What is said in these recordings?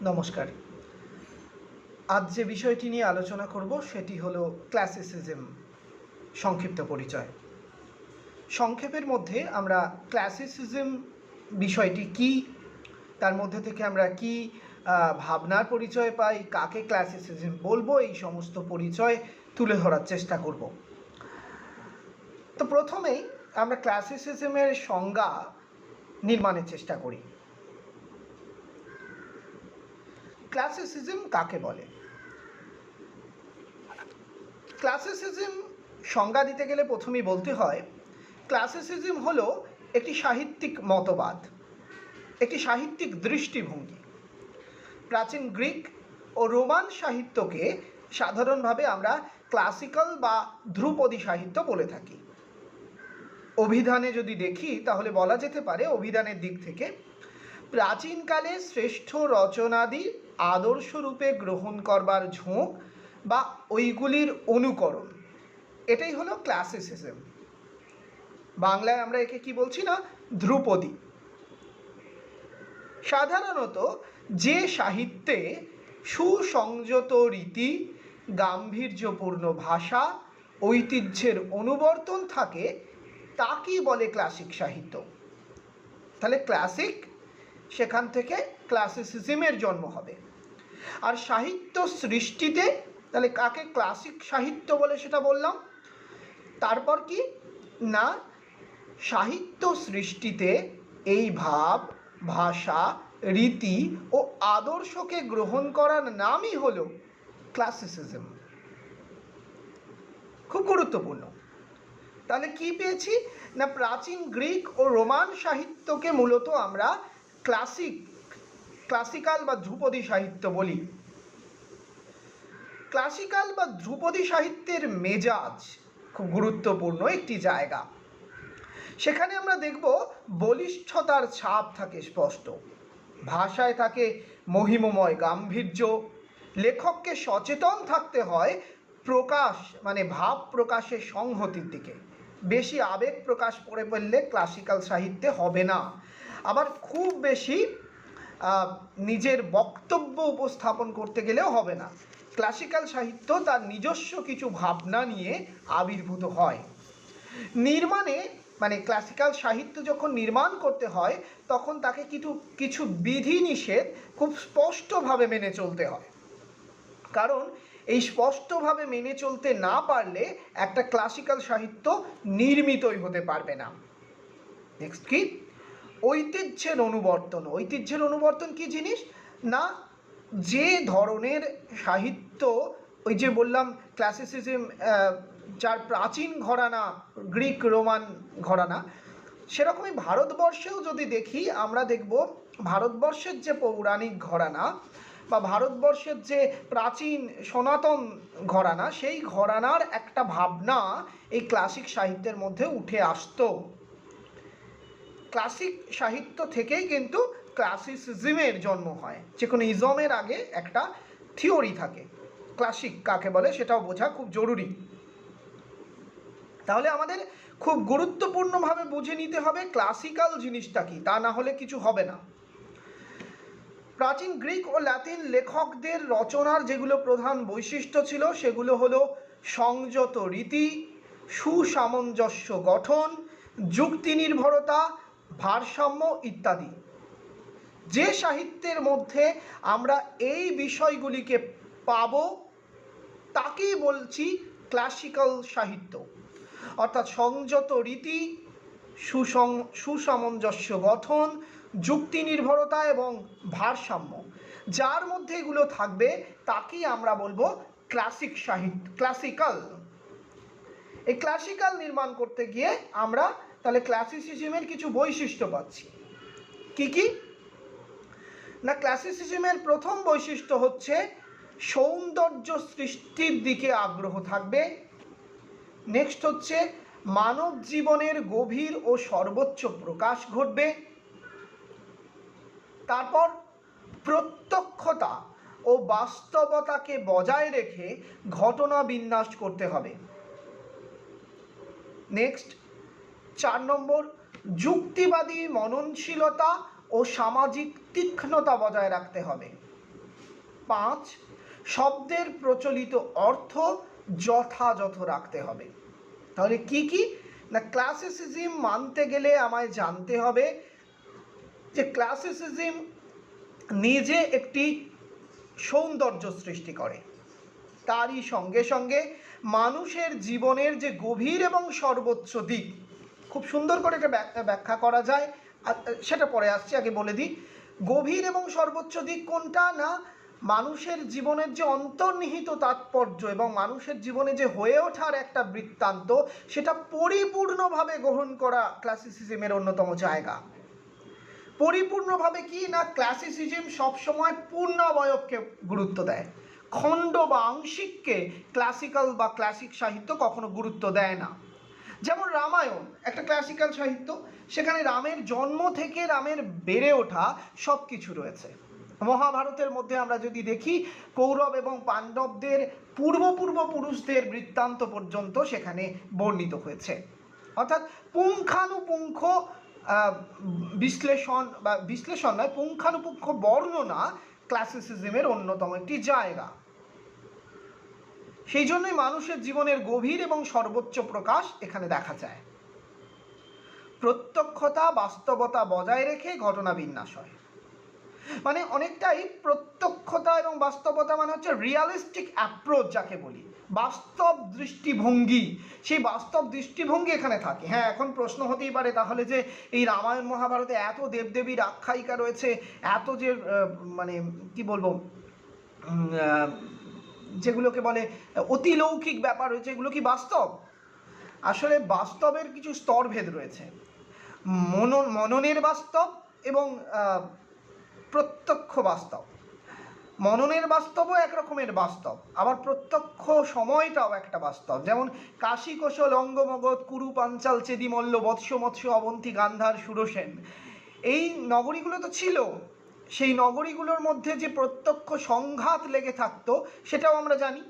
নমস্কার। আজ যে বিষয়টি নিয়ে আলোচনা করব সেটি হলো ক্লাসিসিজম, সংক্ষিপ্ত পরিচয়। সংক্ষেপের মধ্যে আমরা ক্লাসিসিজম বিষয়টি কি, তার মধ্যে থেকে আমরা কি ভাবনার পরিচয় পাই, কাকে ক্লাসিসিজম বলবো, এই সমস্ত পরিচয় তুলে ধরার চেষ্টা করব। তো প্রথমেই আমরা ক্লাসিসিজমের সংজ্ঞা নির্মাণের চেষ্টা করি। ক্লাসিসিজম কাকে বলে? ক্লাসিসিজম সংজ্ঞা দিতে গেলে প্রথমেই বলতে হয়, ক্লাসিসিজম হলো একটি সাহিত্যিক মতবাদ, একটি সাহিত্যিক দৃষ্টিভঙ্গি। প্রাচীন গ্রিক ও রোমান সাহিত্যকে সাধারণভাবে আমরা ক্লাসিক্যাল বা ধ্রুপদী সাহিত্য বলে থাকি। অভিধানে যদি দেখি তাহলে বলা যেতে পারে, অভিধানের দিক থেকে প্রাচীনকালে শ্রেষ্ঠ রচনাদি আদর্শরূপে গ্রহণ করবার ঝোঁক বা ওইগুলির অনুকরণ, এটাই হলো ক্লাসিসিজম। বাংলায় আমরা একে কি বলছি না, ধ্রুপদী। সাধারণত যে সাহিত্যে সুসংযত রীতি, গাম্ভীর্যপূর্ণ ভাষা, ঐতিহ্যের অনুবর্তন থাকে তাকেই বলে ক্লাসিক সাহিত্য। তাহলে ক্লাসিক, সেখান থেকে ক্লাসিসিজমের জন্ম হবে। আর সাহিত্য সৃষ্টিতে তাহলে কাকে ক্লাসিক সাহিত্য বলে সেটা বললাম। তারপর কি না, সাহিত্য সৃষ্টিতে এই ভাব, ভাষা, রীতি ও আদর্শকে গ্রহণ করার নামই হলো ক্লাসিসিজম। খুব গুরুত্বপূর্ণ। তাহলে কি পেয়েছি না, প্রাচীন গ্রিক ও রোমান সাহিত্যকে মূলত আমরা ক্লাসিক্যাল বা ধ্রুপদী সাহিত্য বলি। ক্লাসিক্যাল বা ধ্রুপদী সাহিত্যের মেজাজ খুব গুরুত্বপূর্ণ একটি জায়গা। সেখানে আমরা দেখব বলিষ্ঠতার ছাপ থাকে স্পষ্ট, ভাষায় থাকে মহিমময় গাম্ভীর্য, লেখককে সচেতন থাকতে হয় প্রকাশ মানে ভাব প্রকাশের সংহতির দিকে। বেশি আবেগ প্রকাশ করে ফেললে ক্লাসিক্যাল সাহিত্যে হবে না। আবার খুব বেশি নিজের বক্তব্য উপস্থাপন করতে গেলেও হবে না। ক্লাসিক্যাল সাহিত্য তার নিজস্ব কিছু ভাবনা নিয়ে আবির্ভূত হয়। নির্মাণে মানে ক্লাসিক্যাল সাহিত্য যখন নির্মাণ করতে হয় তখন তাকে কিছু বিধিনিষেধ খুব স্পষ্টভাবে মেনে চলতে হয়। কারণ এই স্পষ্টভাবে মেনে চলতে না পারলে একটা ক্লাসিক্যাল সাহিত্য নির্মিতই হতে পারবে না। নেক্সট কি, ঐতিহ্যের অনুবর্তন। ঐতিহ্যের অনুবর্তন কি জিনিস না, যে ধরনের সাহিত্য, ওই যে বললাম ক্লাসিসিজম যার প্রাচীন ঘরানা গ্রিক রোমান ঘরানা, সেরকমই ভারতবর্ষেও যদি দেখি আমরা দেখব ভারতবর্ষের যে পৌরাণিক ঘরানা বা ভারতবর্ষের যে প্রাচীন সনাতন ঘরানা, সেই ঘরানার একটা ভাবনা এই ক্লাসিক সাহিত্যের মধ্যে উঠে আসতো। ক্লাসিক সাহিত্য থেকেই কিন্তু ক্লাসিসিজমের জন্ম হয়। যে কোনো ইজমের আগে একটা থিওরি থাকে। ক্লাসিক কাকে বলে সেটাও বোঝা খুব জরুরি। তাহলে আমাদের খুব গুরুত্বপূর্ণভাবে বুঝে নিতে হবে ক্লাসিক্যাল জিনিসটা কি, তা না হলে কিছু হবে না। প্রাচীন গ্রিক ও ল্যাটিন লেখকদের রচনার যেগুলো প্রধান বৈশিষ্ট্য ছিল সেগুলো হলো সংযত রীতি, সুসামঞ্জস্য গঠন, যুক্তি নির্ভরতা, ভারসাম্য ইত্যাদি। যে সাহিত্যের মধ্যে আমরা এই বিষয়গুলিকে পাব তাকেই বলছি ক্লাসিক্যাল সাহিত্য। অর্থাৎ সংযত রীতি, সুসামঞ্জস্য গঠন, যুক্তি নির্ভরতা এবং ভারসাম্য, যার মধ্যে এগুলো থাকবে তাকেই আমরা বলবো ক্লাসিক সাহিত্য, ক্লাসিক্যাল। এই ক্লাসিক্যাল নির্মাণ করতে গিয়ে আমরা তাহলে ক্লাসিসিজমের কিছু বৈশিষ্ট্য পাচ্ছি। কি কি না, ক্লাসিসিজমের প্রথম বৈশিষ্ট্য হচ্ছে সৌন্দর্য সৃষ্টির দিকে আগ্রহ থাকবে। নেক্সট হচ্ছে মানব জীবনের গভীর ও সর্বোচ্চ প্রকাশ ঘটবে। তারপর প্রত্যক্ষতা ও বাস্তবতাকে বজায় রেখে ঘটনা বিন্যাস করতে হবে। নেক্সট 4 নম্বর, যুক্তিবাদী মননশীলতা ও সামাজিক তীক্ষ্ণতা বজায় রাখতে হবে। 5, শব্দের প্রচলিত অর্থ যথাযথ রাখতে হবে। তাহলে কি কি না, ক্লাসিসিজম মানতে গেলে আমায় জানতে হবে যে ক্লাসিসিজম নিজে একটি সৌন্দর্য সৃষ্টি করে, তারই সঙ্গে সঙ্গে মানুষের জীবনের যে গভীর এবং সর্বোচ্চ দিক, খুব সুন্দর করে এটা ব্যাখ্যা করা যায়, সেটা পরে আসছে, আগে বলে দিই গভীর এবং সর্বোচ্চ দিক কোনটা না, মানুষের জীবনের যে অন্তর্নিহিত তাৎপর্য এবং মানুষের জীবনে যে হয়ে ওঠার একটা বৃত্তান্ত, সেটা পরিপূর্ণভাবে গ্রহণ করা ক্লাসিসিজমের অন্যতম জায়গা। পরিপূর্ণভাবে কি না, ক্লাসিসিজম সবসময় পূর্ণাবয়বকে গুরুত্ব দেয়, খণ্ড বা আংশিককে ক্লাসিক্যাল বা ক্লাসিক সাহিত্য কখনো গুরুত্ব দেয় না। যেমন রামায়ণ একটা ক্লাসিক্যাল সাহিত্য, সেখানে রামের জন্ম থেকে রামের বেড়ে ওঠা সব কিছু রয়েছে। মহাভারতের মধ্যে আমরা যদি দেখি, কৌরব এবং পাণ্ডবদের পূর্বপুরুষদের বৃত্তান্ত পর্যন্ত সেখানে বর্ণিত হয়েছে, অর্থাৎ পুঙ্খানুপুঙ্খ বিশ্লেষণ নয়, পুঙ্খানুপুঙ্খ বর্ণনা ক্লাসিসিজমের অন্যতম একটি জায়গা। সেই জন্যই মানুষের জীবনের গভীর এবং সর্বোচ্চ প্রকাশ এখানে দেখা যায়। প্রত্যক্ষতা বাস্তবতা বজায় রেখে ঘটনা বিন্যাস হয়, মানে অনেকটাই প্রত্যক্ষতা এবং বাস্তবতা মানে হচ্ছে রিয়ালিস্টিক অ্যাপ্রোচ যাকে বলি, বাস্তব দৃষ্টিভঙ্গি, সেই বাস্তব দৃষ্টিভঙ্গি এখানে থাকে। হ্যাঁ, এখন প্রশ্ন হতেই পারে তাহলে যে এই রামায়ণ মহাভারতে এত দেবদেবীর আখ্যায়িকা রয়েছে, এত যে মানে কি বলবো যেগুলোকে বলে অতিলৌকিক ব্যাপার রয়েছে, এগুলো কি বাস্তব? আসলে বাস্তবের কিছু স্তরভেদ রয়েছে, মননের বাস্তব এবং প্রত্যক্ষ বাস্তব। মননের বাস্তবও একরকমের বাস্তব, আবার প্রত্যক্ষ সময়টাও একটা বাস্তব। যেমন কাশী কোশল অঙ্গমগধ কুরু পাঞ্চাল চেদি মল্ল বৎস মৎস্য অবন্তী গান্ধার সুরসেন, এই নগরীগুলো তো ছিল, সেই নগরীগুলোর মধ্যে যে প্রত্যক্ষ সংঘাত লেগে থাকতো সেটাও আমরা জানি।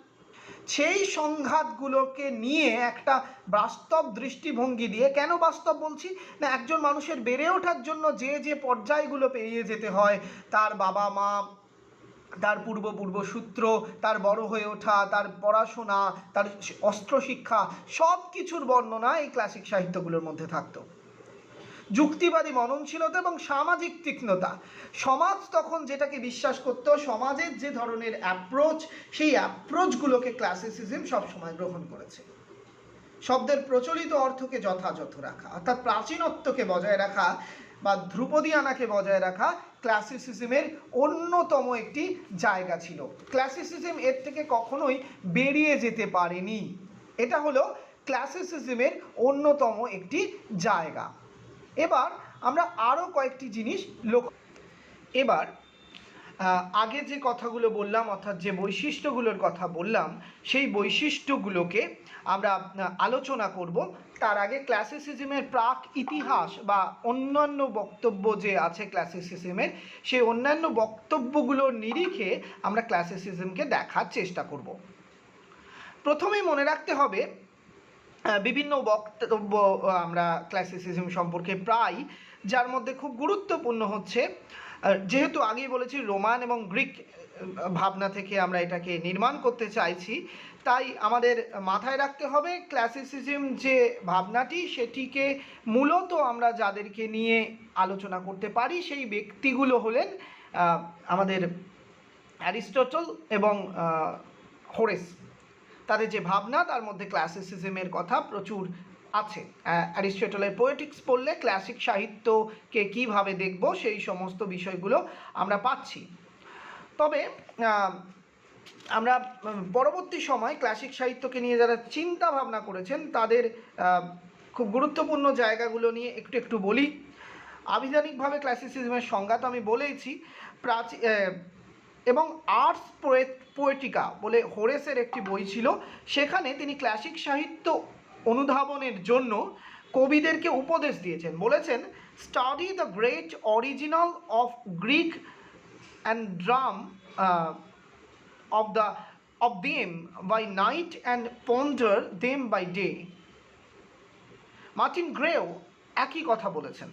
সেই সংঘাতগুলোকে নিয়ে একটা বাস্তব দৃষ্টিভঙ্গি দিয়ে, কেন বাস্তব বলছি না, একজন মানুষের বেড়ে ওঠার জন্য যে যে পর্যায়গুলো পেরিয়ে যেতে হয়, তার বাবা মা, তার পূর্বসূত্র, তার বড় হয়ে ওঠা, তার পড়াশোনা, তার অস্ত্র শিক্ষা, সব কিছুর বর্ণনা এই ক্লাসিক সাহিত্যগুলোর মধ্যে থাকতো। যুক্তিবাদী মননশীলতা এবং সামাজিক তীক্ষ্ণতা, সমাজ তখন যেটাকে বিশ্বাস করত, সমাজের যে ধরনের অ্যাপ্রোচ, সেই অ্যাপ্রোচগুলোকে ক্লাসিসিজম সবসময় গ্রহণ করেছে। শব্দের প্রচলিত অর্থকে যথাযথ রাখা, অর্থাৎ প্রাচীনত্বকে বজায় রাখা বা ধ্রুপদিয়ানাকে বজায় রাখা ক্লাসিসিজমের অন্যতম একটি জায়গা ছিল। ক্লাসিসিজম এর থেকে কখনোই বেরিয়ে যেতে পারেনি, এটা হলো ক্লাসিসিজমের অন্যতম একটি জায়গা। এবার আমরা আরও কয়েকটি জিনিস লক্ষ্য, এবার আগে যে কথাগুলো বললাম, অর্থাৎ যে বৈশিষ্ট্যগুলোর কথা বললাম, সেই বৈশিষ্ট্যগুলোকে আমরা আলোচনা করব। তার আগে ক্লাসিসিজমের প্রাক ইতিহাস বা অন্যান্য বক্তব্য যে আছে ক্লাসিসিজমের, সেই অন্যান্য বক্তব্যগুলোর নিরিখে আমরা ক্লাসিসিজমকে দেখার চেষ্টা করব। প্রথমেই মনে রাখতে হবে, বিভিন্ন বক্তব্য আমরা ক্লাসিসিজম সম্পর্কে প্রায়, যার মধ্যে খুব গুরুত্বপূর্ণ হচ্ছে, যেহেতু আগেই বলেছি রোমান এবং গ্রিক ভাবনা থেকে আমরা এটাকে নির্মাণ করতে চাইছি, তাই আমাদের মাথায় রাখতে হবে ক্লাসিসিজম যে ভাবনাটি, সেটিকে মূলত আমরা যাদেরকে নিয়ে আলোচনা করতে পারি সেই ব্যক্তিগুলো হলেন আমাদের অ্যারিস্টটল এবং হোরেস। তাদের যে ভাবনা, তার মধ্যে ক্লাসিসিজমের কথা প্রচুর আছে। অ্যারিস্টটলের পোয়েটিক্স পড়লে ক্লাসিক সাহিত্যকে কিভাবে দেখব, সেই সমস্ত বিষয়গুলো আমরা পাচ্ছি। তবে আমরা পরবর্তী সময় ক্লাসিক সাহিত্যকে নিয়ে যারা চিন্তা ভাবনা করেছেন, তাদের খুব গুরুত্বপূর্ণ জায়গাগুলো নিয়ে একটু বলি। আবিধানিকভাবে ক্লাসিসিজমের সংজ্ঞা তো আমি বলেইছি, এবং আর্টস পোয়েটিকা বলে হোরেসের একটি বই ছিল, সেখানে তিনি ক্লাসিক সাহিত্য অনুধাবনের জন্য কবিদেরকে উপদেশ দিয়েছেন। বলেছেন, study the great original of Greek and drum of them by night and ponder them by day. Martin গ্রেও একই কথা বলেছেন।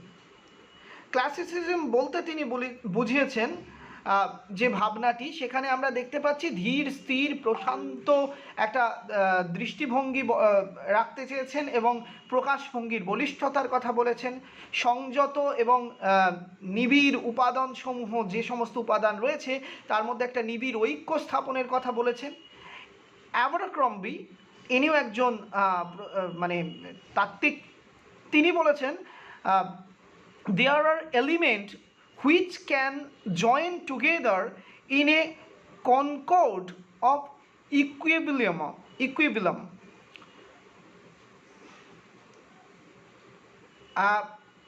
ক্লাসিসিজম বলতে তিনি বুঝিয়েছেন যে ভাবনাটি, সেখানে আমরা দেখতে পাচ্ছি ধীর স্থির প্রশান্ত একটা দৃষ্টিভঙ্গি রাখতে চেয়েছেন এবং প্রকাশভঙ্গির বলিষ্ঠতার কথা বলেছেন। সংযত এবং নিবিড় উপাদানসমূহ, যে সমস্ত উপাদান রয়েছে তার মধ্যে একটা নিবিড় ঐক্য স্থাপনের কথা বলেছেন। অ্যাবারক্রম্বি ইনিও একজন মানে তাত্ত্বিক, তিনি বলেছেন there are elements which can join together in a concord of equilibrium.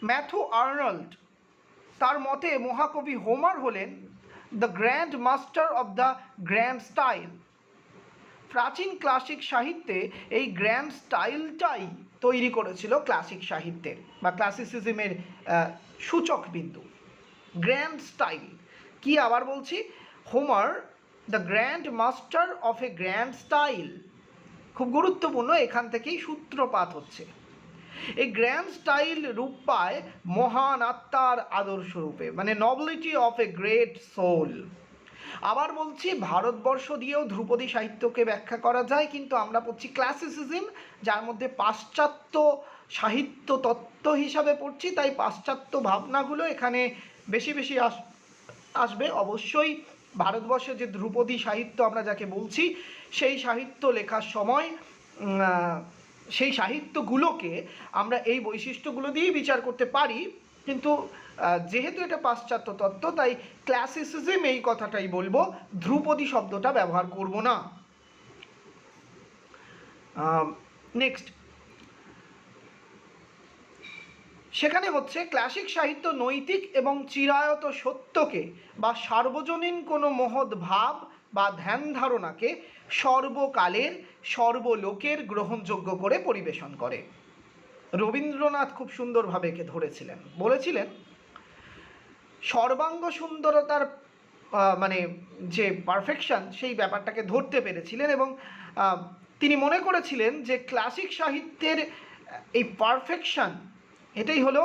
Matthew Arnold তার মতে মহাকবি হোমার হলেন the grand master of the grand style. প্রাচীন ক্লাসিক সাহিত্যে এই গ্র্যান্ড স্টাইলটাই তৈরি করেছিল ক্লাসিক সাহিত্যের বা ক্লাসিসিজমের সূচক বিন্দু। গ্র্যান্ড স্টাইল কি, আবার বলছি, Homer the grand master of a grand style, খুব গুরুত্বপূর্ণ, এখান থেকেই সূত্রপাত হচ্ছে। এই গ্র্যান্ড স্টাইল রূপ পায় মহান আত্মার আদর্শ রূপে, মানে নবলিটি অফ এ গ্রেট সোল। আবার বলছি, ভারতবর্ষ দিয়েও ধ্রুপদী সাহিত্যকে ব্যাখ্যা করা যায়, কিন্তু আমরা পড়ছি ক্লাসিসিজম, যার মধ্যে পাশ্চাত্য সাহিত্য তত্ত্ব হিসাবে পড়ছি, তাই পাশ্চাত্য ভাবনাগুলো এখানে বেশি বেশি আসবে। অবশ্যই ভারতবর্ষে যে ধ্রুপদী সাহিত্য আমরা যাকে বলছি, সেই সাহিত্য লেখার সময় সেই সাহিত্যগুলোকে আমরা এই বৈশিষ্ট্যগুলো দিয়েই বিচার করতে পারি, কিন্তু যেহেতু এটা পাশ্চাত্য তত্ত্ব, তাই ক্লাসিসিজম এই কথাটাই বলবো, ধ্রুপদী শব্দটা ব্যবহার করব না। নেক্সট, সেখানে হচ্ছে ক্লাসিক সাহিত্য নৈতিক এবং চিরায়ত সত্যকে বা সার্বজনীন কোনো মহৎ ভাব বা ধ্যান ধারণাকে সর্বকালের সর্বলোকের গ্রহণযোগ্য করে পরিবেশন করে। রবীন্দ্রনাথ খুব সুন্দরভাবে একে ধরেছিলেন, বলেছিলেন সর্বাঙ্গ সুন্দরতার মানে যে পারফেকশন, সেই ব্যাপারটাকে ধরতে পেরেছিলেন এবং তিনি মনে করেছিলেন যে ক্লাসিক সাহিত্যের এই পারফেকশন, এটাই হলো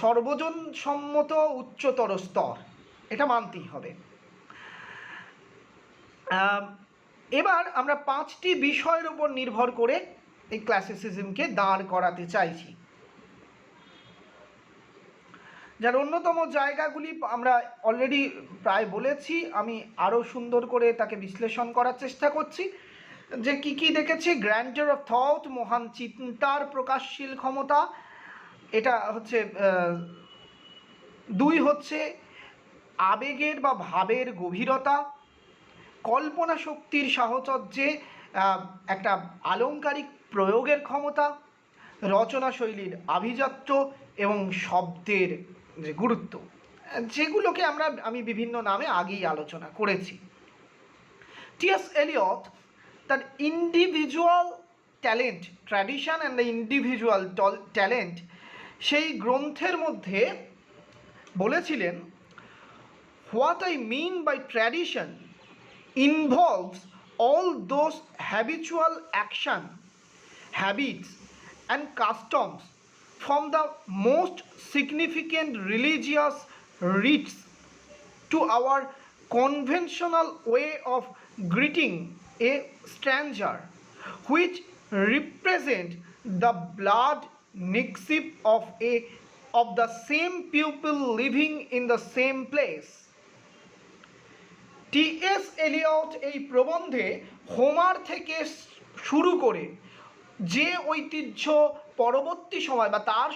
সর্বজন সম্মত উচ্চতর স্তর, এটা মানতেই হবে। এবার আমরা 5টি বিষয়ের উপর নির্ভর করে এই ক্লাসিসিজমকে দাঁড় করাতে চাইছি, যার অন্যতম জায়গাগুলি আমরা অলরেডি প্রায় বলেছি, আমি আরও সুন্দর করে তাকে বিশ্লেষণ করার চেষ্টা করছি। যে কি কি দেখেছি, গ্র্যান্ডার অফ থট, মহান চিন্তার প্রকাশশীল ক্ষমতা, এটা হচ্ছে 2 হচ্ছে আবেগের বা ভাবের গভীরতা, কল্পনা শক্তির সাহচর্যে একটা আলংকারিক প্রয়োগের ক্ষমতা, রচনা শৈলীর আভিজাত্য এবং শব্দের যে গুরুত্ব, যেগুলোকে আমি বিভিন্ন নামে আগেই আলোচনা করেছি। টি.এস. এলিয়ট তার individual talent, tradition and the individual talent, সেই গ্রন্থের মধ্যে বলেছিলেন, what I mean by tradition involves all those habitual action, habits and customs from the most significant religious rites to our conventional way of greeting a stranger, which represent the blood mixture of the same people living in the same place. T S. Eliot এই প্রবন্ধে Homer থেকে শুরু করে যে ঐতিহ্য পরবর্তী সময় বা তার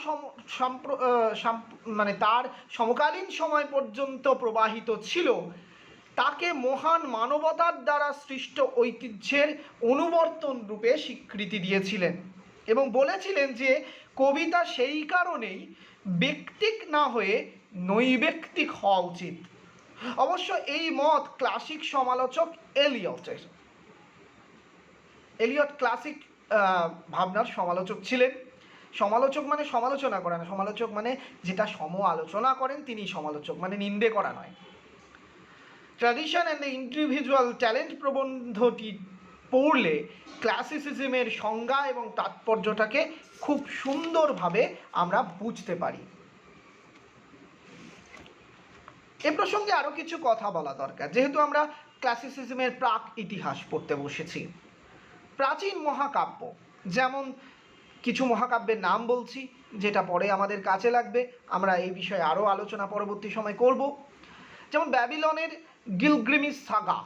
মানে তার সমকালীন সময় পর্যন্ত প্রবাহিত ছিল, তাকে মহান মানবতার দ্বারা সৃষ্ট ঐতিহ্যের অনুবর্তন রূপে স্বীকৃতি দিয়েছিলেন এবং বলেছিলেন যে কবিতা সেই কারণেই ব্যক্তিক না হয়ে নৈব্যক্তিক হওয়া উচিত। অবশ্য এই মত ক্লাসিক সমালোচক এলিয়টের। এলিয়ট ক্লাসিক ভাবনার সমালোচক ছিলেন। সমালোচক মানে সমালোচনা করা না, সমালোচক মানে যেটা সম আলোচনা করেন তিনি সমালোচক, মানে নিন্দে করা নয়। Tradition and the individual talent প্রবন্ধটি পড়লে ক্লাসিসিজমের সংজ্ঞা এবং তাৎপর্যটাকে খুব সুন্দরভাবে আমরা বুঝতে পারি। এ প্রসঙ্গে আরও কিছু কথা বলা দরকার, যেহেতু আমরা ক্লাসিসিজমের প্রাক ইতিহাস পড়তে বসেছি। প্রাচীন মহাকাব্য, যেমন কিছু মহাকাব্যের নাম বলছি যেটা পরে আমাদের কাজে লাগবে, আমরা এই বিষয়ে আরও আলোচনা পরবর্তী সময় করব। যেমন ব্যাবিলনের গিলগ্রিমিস সাগা,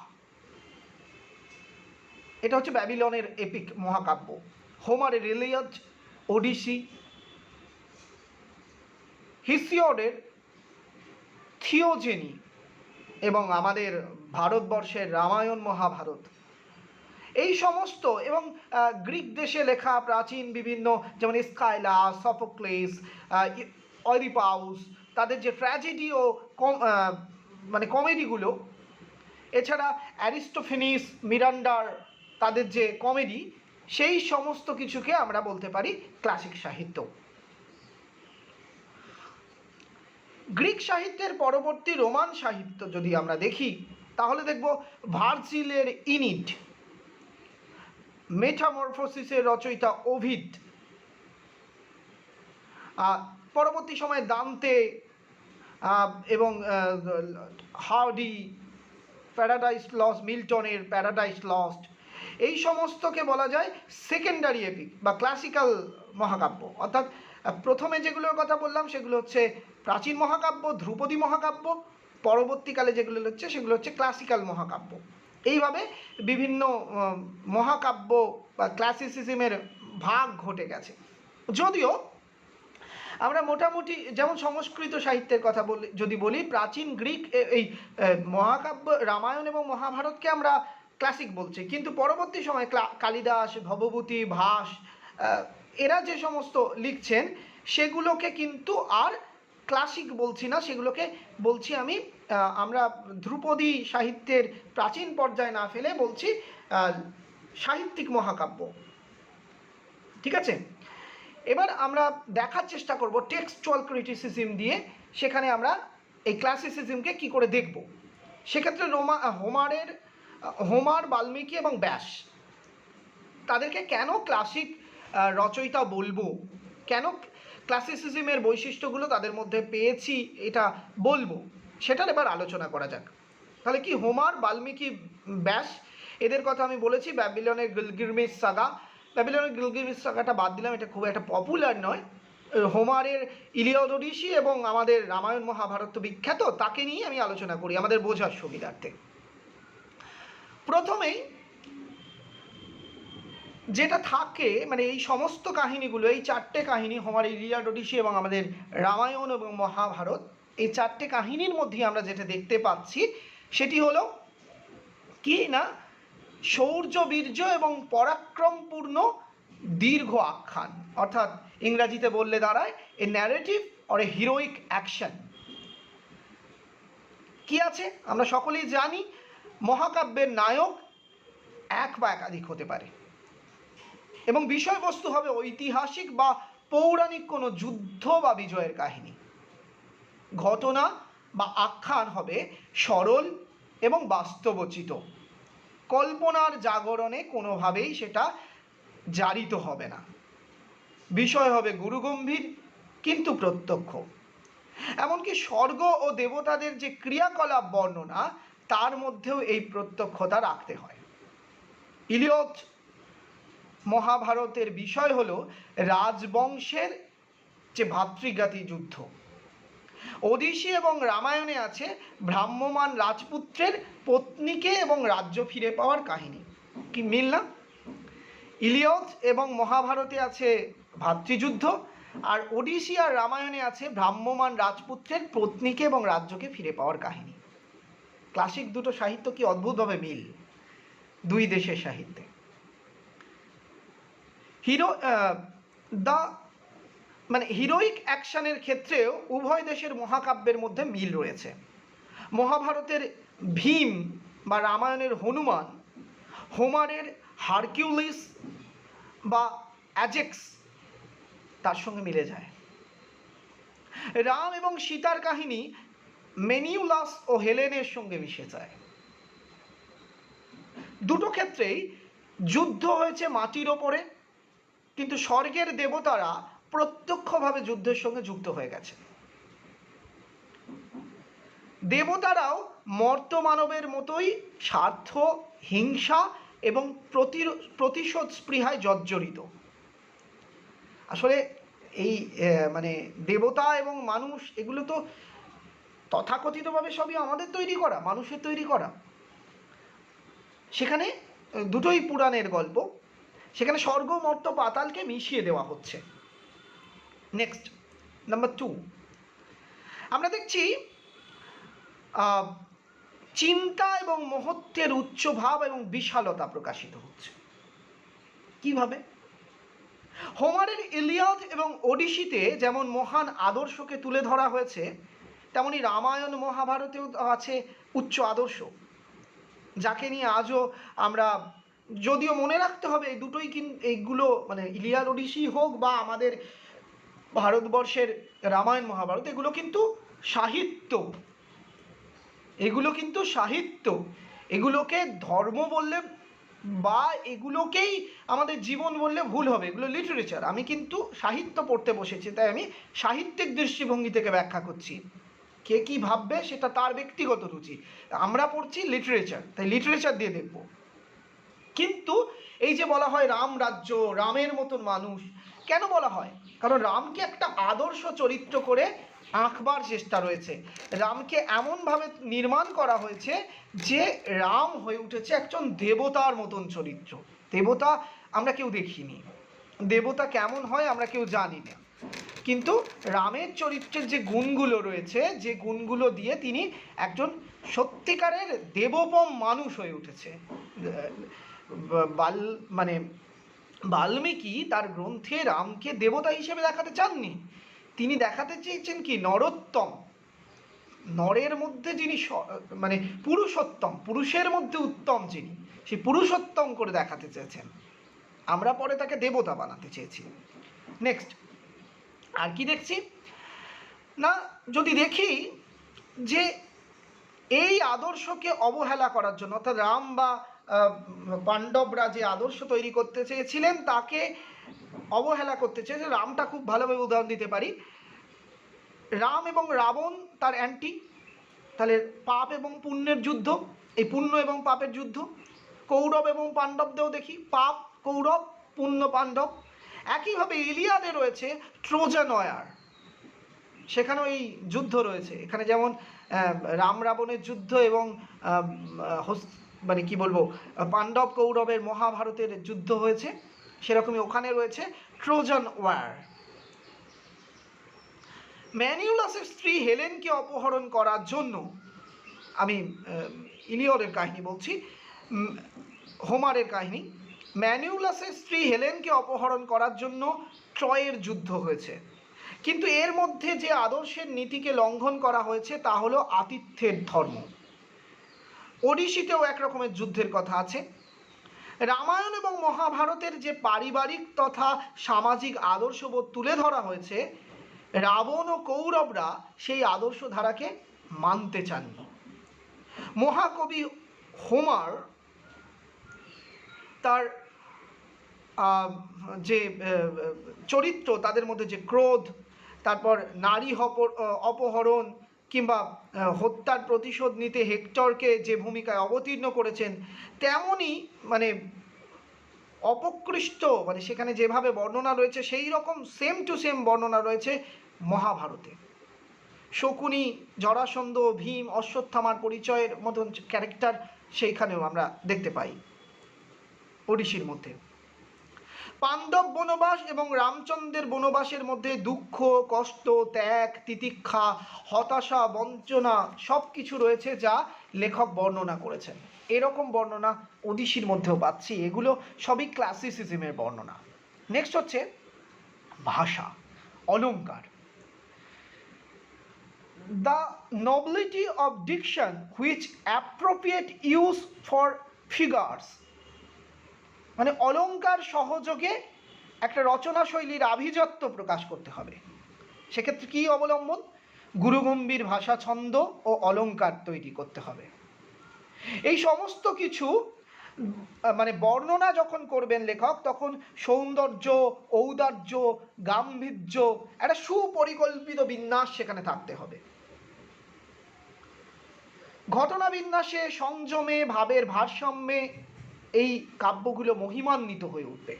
এটা হচ্ছে ব্যাবিলনের এপিক মহাকাব্য। হোমারের ইলিয়াড, ওডিসি, হিসিওডের থিওজেনি এবং আমাদের ভারতবর্ষের রামায়ণ মহাভারত, এই সমস্ত, এবং গ্রিক দেশে লেখা প্রাচীন বিভিন্ন, যেমন স্কাইলাস, সফোক্লেস, অরিপাউস, তাদের যে ট্র্যাজেডি ও মানে কমেডিগুলো, এছাড়া অ্যারিস্টোফেনিস, মিরান্ডার তাদের যে কমেডি, সেই সমস্ত কিছুকে আমরা বলতে পারি ক্লাসিক সাহিত্য। গ্রিক সাহিত্যের পরবর্তী রোমান সাহিত্য যদি আমরা দেখি, তাহলে দেখব ভার্জিলের ইনিড, মেটামরফোসিসের রচয়িতা ওভিড, পরবর্তী সময়ে দান্তে এবং হার্ডি, প্যারাডাইস লস্ট, মিল্টনের প্যারাডাইস লস্ট, এই সমস্তকে বলা যায় সেকেন্ডারি এপিক বা ক্লাসিক্যাল মহাকাব্য। অর্থাৎ প্রথমে যেগুলোর কথা বললাম সেগুলো হচ্ছে প্রাচীন মহাকাব্য, ধ্রুপদী মহাকাব্য, পরবর্তীকালে যেগুলো হচ্ছে সেগুলো হচ্ছে ক্লাসিক্যাল মহাকাব্য। এইভাবে বিভিন্ন মহাকাব্য বা ক্লাসিসিজমের ভাগ ঘটে গেছে। যদিও আমরা মোটামুটি যেমন সংস্কৃত সাহিত্যের কথা যদি বলি, প্রাচীন গ্রিক এই মহাকাব্য রামায়ণ এবং মহাভারতকে আমরা ক্লাসিক বলছি, কিন্তু পরবর্তী সময় কালিদাস, ভবভূতি, ভাস, এরা যে সমস্ত লিখছেন সেগুলোকে কিন্তু আর ক্লাসিক বলছি না, সেগুলোকে বলছি আমরা ধ্রুপদী সাহিত্যের প্রাচীন পর্যায়ে না ফেলে বলছি সাহিত্যিক মহাকাব্য। ঠিক আছে, এবার আমরা দেখার চেষ্টা করব টেক্সচুয়াল ক্রিটিসিজম দিয়ে, সেখানে আমরা এই ক্লাসিসিজমকে কি করে দেখব। সেক্ষেত্রে হোমার, বাল্মীকি এবং ব্যাস, তাদেরকে কেন ক্লাসিক রচয়িতা বলবো, কেন ক্লাসিসিজমের বৈশিষ্ট্যগুলো তাদের মধ্যে পেয়েছি এটা বলবো, সেটার এবার আলোচনা করা যাক। তাহলে কি হোমার, বাল্মীকি, ব্যাস, এদের কথা আমি বলেছি। ব্যাবিলনের গিলগিমিস সাগা, ব্যাবিলনের গিলগিমিস সাগাটা বাদ দিলাম, এটা খুব একটা পপুলার নয়। হোমারের ইলিয়াড, ওডিসি এবং আমাদের রামায়ণ মহাভারত বিখ্যাত, তাকে নিয়ে আমি আলোচনা করি আমাদের বোঝার সুবিধার্থে। প্রথমেই যেটা থাকে, মানে এই সমস্ত কাহিনীগুলো, এই চারটে কাহিনী, হোমারের ইলিয়াড, ওডিসি এবং আমাদের রামায়ণ এবং মহাভারত, এই চারটে কাহিনীর মধ্যে আমরা যেটা দেখতে পাচ্ছি সেটি হলো কি না, শৌর্য, বীর্য এবং পরাক্রমপূর্ণ দীর্ঘ আখ্যান, অর্থাৎ ইংরাজিতে বললে দাঁড়ায় এ narrative or a heroic action. কি আছে আমরা সকলেই জানি, মহাকাব্যের নায়ক এক বা একাধিক হতে পারে এবং বিষয়বস্তু হবে ঐতিহাসিক বা পৌরাণিক কোনো যুদ্ধ বা বিজয়ের কাহিনী। ঘটনা বা আখ্যান হবে সরল এবং বাস্তবোচিত, কল্পনার জাগরণে কোনোভাবেই সেটা জারিত হবে না। বিষয় হবে গুরুগম্ভীর কিন্তু প্রত্যক্ষ, এমনকি স্বর্গ ও দেবতাদের যে ক্রিয়াকলাপ বর্ণনা, তার মধ্যেও এই প্রত্যক্ষতা রাখতে হয়। ইলিয়ড মহাভারতের বিষয় হলো রাজবংশের যে ভাতৃঘাতী যুদ্ধ। ওডিসি এবং রামায়ণে আছে ভ্রাম্যমান রাজপুত্রের পত্নীকে এবং রাজ্য ফিরে পাওয়ার কাহিনী। কি মিল না? ইলিয়ড এবং মহাভারতে আছে ভাতৃযুদ্ধ, আর ওডিসি আর রামায়ণে আছে ভ্রাম্যমান রাজপুত্রের পত্নীকে এবং রাজ্যকে ফিরে পাওয়ার কাহিনী। ক্লাসিক দুটো সাহিত্য কি অদ্ভুতভাবে মিল দুই দেশের সাহিত্যে। হিরোইক অ্যাকশনের ক্ষেত্রেও উভয় দেশের মহাকাব্যের মধ্যে মিল রয়েছে। মহাভারতের ভীম বা রামায়ণের হনুমান, হোমারের হারকিউলিস বা অ্যাজেক্স তার সঙ্গে মিলে যায়। রাম এবং সীতার কাহিনী মেনিউলাস ও হেলেনের সঙ্গে মিশে যায়। দুটো ক্ষেত্রেই যুদ্ধ হয়েছে মাটির ওপরে, কিন্তু স্বর্গের দেবতারা প্রত্যক্ষভাবে যুদ্ধের সঙ্গে যুক্ত হয়ে গেছে। দেবতারাও মর্ত মানবের মতোই স্বার্থ, হিংসা এবং প্রতিশোধ স্পৃহায় জর্জরিত। আসলে এই মানে দেবতা এবং মানুষ এগুলো তো তথাকথিতভাবে সবই আমাদের তৈরি করা, মানুষের তৈরি করা। সেখানে দুটোই পুরাণের গল্প, সেখানে স্বর্গ মর্ত পাতালকে মিশিয়ে দেওয়া হচ্ছে। নেক্সট, নাম্বার 2, আমরা দেখছি চিন্তা এবং মহত্বের উচ্চ ভাব এবং বিশালতা প্রকাশিত হচ্ছে। কিভাবে? হোমারের ইলিয়াদ এবং ওডিসিতে যেমন মহান আদর্শকে তুলে ধরা হয়েছে, তেমনি রামায়ণ মহাভারতেও আছে উচ্চ আদর্শ, যাকে নিয়ে আজও আমরা, যদিও মনে রাখতে হবে এই দুটোই এইগুলো মানে ইলিয়াদ ওডিসি হোক বা আমাদের ভারতবর্ষের রামায়ণ মহাভারত, এগুলো কিন্তু সাহিত্য, এগুলো কিন্তু সাহিত্য। এগুলোকে ধর্ম বললে বা এগুলোকেই আমাদের জীবন বললে ভুল হবে, এগুলো লিটারেচার। আমি কিন্তু সাহিত্য পড়তে বসেছি, তাই আমি সাহিত্যিক দৃষ্টিভঙ্গি থেকে ব্যাখ্যা করছি। কে কী ভাববে সেটা তার ব্যক্তিগত রুচি, আমরা পড়ছি লিটারেচার, তাই লিটারেচার দিয়ে দেখব। কিন্তু এই যে বলা হয় রাম রাজ্য, রামের মতন মানুষ, কেন বলা হয়? কারণ রামকে একটা আদর্শ চরিত্র করে আঁকবার চেষ্টা রয়েছে। রামকে এমনভাবে নির্মাণ করা হয়েছে যে রাম হয়ে উঠেছে একজন দেবতার মতন চরিত্র। দেবতা আমরা কেউ দেখিনি, দেবতা কেমন হয় আমরা কেউ জানি না, কিন্তু রামের চরিত্রের যে গুণগুলো রয়েছে, যে গুণগুলো দিয়ে তিনি একজন সত্যিকারের দেবোপম মানুষ হয়ে উঠেছে। বাল্মীকি তার গ্রন্থে রামকে দেবতা হিসেবে দেখাতে চাননি, তিনি দেখাতে চেয়েছেন কি নরোত্তম, নরের মধ্যে যিনি মানে পুরুষোত্তম, পুরুষের মধ্যে উত্তম যিনি, সেই পুরুষোত্তম করে দেখাতে চেয়েছেন। আমরা পরে তাকে দেবতা বানাতে চেয়েছি। নেক্সট, আর কি দেখছি না, যদি দেখি যে এই আদর্শকে অবহেলা করার জন্য, অর্থাৎ রাম বা পাণ্ডবরা যে আদর্শ তৈরি করতে চেয়েছিলেন তাকে অবহেলা করতে চেয়েছে। রামটা খুব ভালোভাবে উদাহরণ দিতে পারি, রাম এবং রাবণ তার অ্যান্টি, তাহলে পাপ এবং পুণ্যের যুদ্ধ, এই পুণ্য এবং পাপের যুদ্ধ। কৌরব এবং পাণ্ডবদেরও দেখি, পাপ কৌরব, পুণ্য পাণ্ডব। একইভাবে ইলিয়াদে রয়েছে ট্রোজান ওয়ার, সেখানেও এই যুদ্ধ রয়েছে। এখানে যেমন রাম রাবণের যুদ্ধ এবং মানে কি বলবো পাণ্ডব কৌরবের মহাভারতের যুদ্ধ হয়েছে, সেরকমই ওখানে রয়েছে ট্রোজান ওয়ার। ম্যানিউলাসের স্ত্রী হেলেনকে অপহরণ করার জন্য, আমি ইলিয়ডের কাহিনী বলছি, হোমারের কাহিনী, ম্যানিউলাসের স্ত্রী হেলেনকে অপহরণ করার জন্য ট্রয়ের যুদ্ধ হয়েছে। কিন্তু এর মধ্যে যে আদর্শের নীতিকে লঙ্ঘন করা হয়েছে তা হলো আতিথ্যের ধর্ম। ওডিসিতেও এক রকমের যুদ্ধের কথা আছে। রামায়ণ এবং মহাভারতের যে পারিবারিক তথা সামাজিক আদর্শবোধ তুলে ধরা হয়েছে, রাবণ ও কৌরবরা সেই আদর্শ ধারাকে মানতে চাননি। মহাকবি হোমার তার যে চরিত্র, তাদের মধ্যে যে ক্রোধ, তারপর নারী অপহরণ কিংবা হত্যার প্রতিশোধ নিতে হেক্টরকে যে ভূমিকায় অবতীর্ণ করেছেন, তেমনই মানে অপকৃষ্ট, মানে সেখানে যেভাবে বর্ণনা রয়েছে সেই রকম সেম টু সেম বর্ণনা রয়েছে মহাভারতে। শকুনি, জরাসন্ধ, ভীম, অশ্বত্থামার পরিচয়ের মতন ক্যারেক্টার সেইখানেও আমরা দেখতে পাই ওডিসির মধ্যে। পাণ্ডব বনবাস এবং রামচন্দ্রের বনবাসের মধ্যে দুঃখ, কষ্ট, ত্যাগ, তিতিক্ষা, হতাশা, বঞ্চনা সব কিছু রয়েছে যা লেখক বর্ণনা করেছেন। এরকম বর্ণনা ওডিসির মধ্যেও পাচ্ছি, এগুলো সবই ক্লাসিসিজমের বর্ণনা। নেক্সট হচ্ছে ভাষা, অলঙ্কার। The nobility of diction which appropriate use for figures, মানে অলঙ্কার সহযোগে একটা রচনা শৈলীর আভিজাত্য প্রকাশ করতে হবে। সেক্ষেত্রে কী অবলম্বন? গুরুগম্ভীর ভাষা, ছন্দ ও অলঙ্কার তৈরি করতে হবে। এই সমস্ত কিছু মানে বর্ণনা যখন করবেন লেখক, তখন সৌন্দর্য, ঔদার্য, গাম্ভীর্য, একটা সুপরিকল্পিত বিন্যাস সেখানে থাকতে হবে। ঘটনা বিন্যাসে, সংযমে, ভাবের ভারসাম্যে এই কাব্যগুলো মহিমান্বিত হয়ে উঠবে।